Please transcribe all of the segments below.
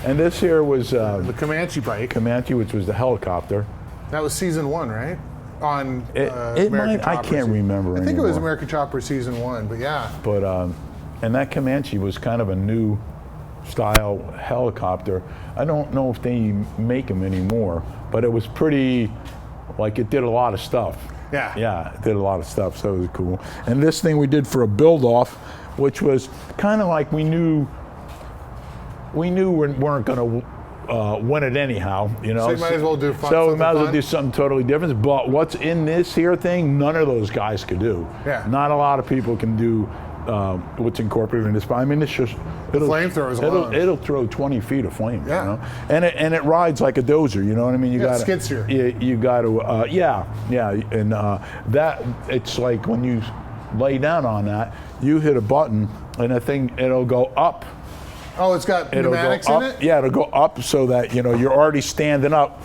And this here was The Comanche bike. Comanche, which was the helicopter. That was season 1, right? On It American might, I Chopper can't remember I think it was anymore. American Chopper season 1, but yeah. But and that Comanche was kind of a new style helicopter. I don't know if they make them anymore, but it was pretty, like it did a lot of stuff. Yeah. Yeah, it did a lot of stuff, so it was cool. And this thing we did for a build-off, which was kind of like we knew we weren't going to win it anyhow, you know. So you might as well do fun. So we might as well fun. do something totally different. But what's in this here thing, none of those guys could do. Yeah. Not a lot of people can do what's incorporated in this. I mean, it's just flamethrowers alone. It'll throw 20 feet of flame. Yeah. You know? And it rides like a dozer. You know what I mean? You got skid steer. You got to yeah. And that it's like when you lay down on that, you hit a button and the thing it'll go up. Oh, it's got pneumatics in it? Yeah, it'll go up so that you're already standing up.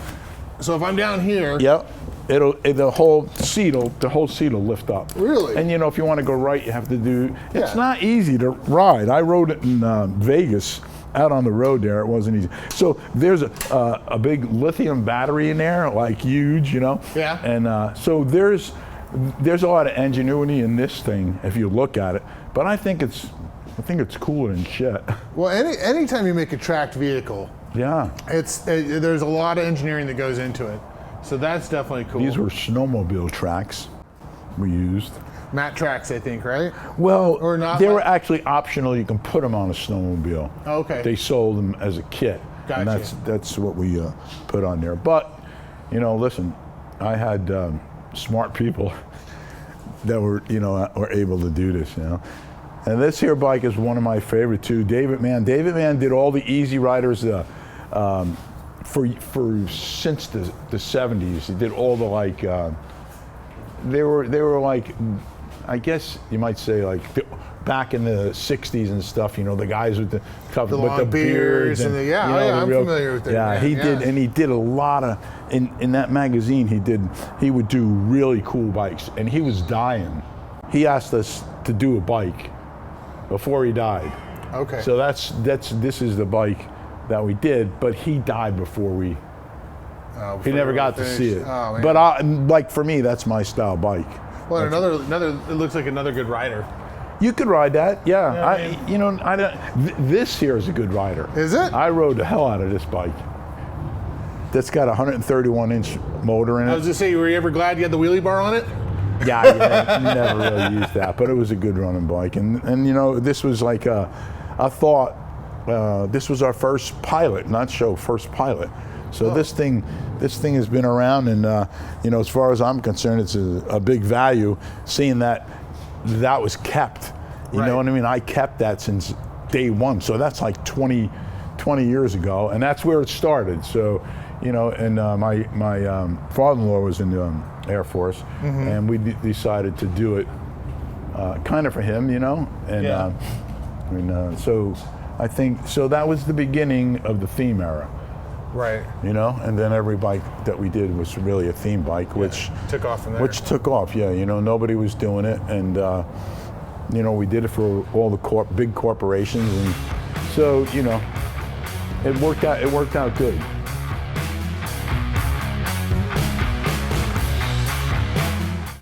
So if I'm down here, Yep. The whole seat will lift up. Really? And if you want to go right, you have to do. It's not easy to ride. I rode it in Vegas, out on the road there. It wasn't easy. So there's a big lithium battery in there, like huge, Yeah. And so there's a lot of ingenuity in this thing if you look at it. But I think it's cooler than shit. Well, anytime you make a tracked vehicle, Yeah. there's a lot of engineering that goes into it. So that's definitely cool. These were snowmobile tracks we used. Matte tracks, I think, right? Well, Or not they like- were actually optional. You can put them on a snowmobile. Oh, okay. They sold them as a kit. Gotcha. And that's what we put on there. But, listen, I had smart people that were able to do this, And this here bike is one of my favorite too. David Mann did all the Easy Riders since the 70s. He did all the they were like, I guess you might say back in the 60s and stuff, the guys with the long beards and I'm familiar with that. Yeah, he did, and he did a lot of in that magazine. He would do really cool bikes, and he was dying. He asked us to do a bike before he died. Okay. So this is the bike that we did, but he died before he never got to see it. Oh, man. But for me, that's my style bike. Well, another. It looks like another good rider. You could ride that, yeah. Yeah, I don't. This here is a good rider. Is it? I rode the hell out of this bike. That's got a 131-inch motor in it. I was just saying, were you ever glad you had the wheelie bar on it? Yeah, you never really used that, but it was a good running bike. And this was like I thought this was our first pilot, not show, first pilot. So this thing has been around, and as far as I'm concerned, it's a big value. Seeing that was kept, you know what I mean. I kept that since day one, so that's like 20 years ago, and that's where it started. So, and my father-in-law was in the Air Force, and we decided to do it kind of for him, and so I think that was the beginning of the theme era. Right. And then every bike that we did was really a theme bike, which took off from there. Which took off, yeah. Nobody was doing it, and we did it for all the big corporations, and so it worked out. It worked out good.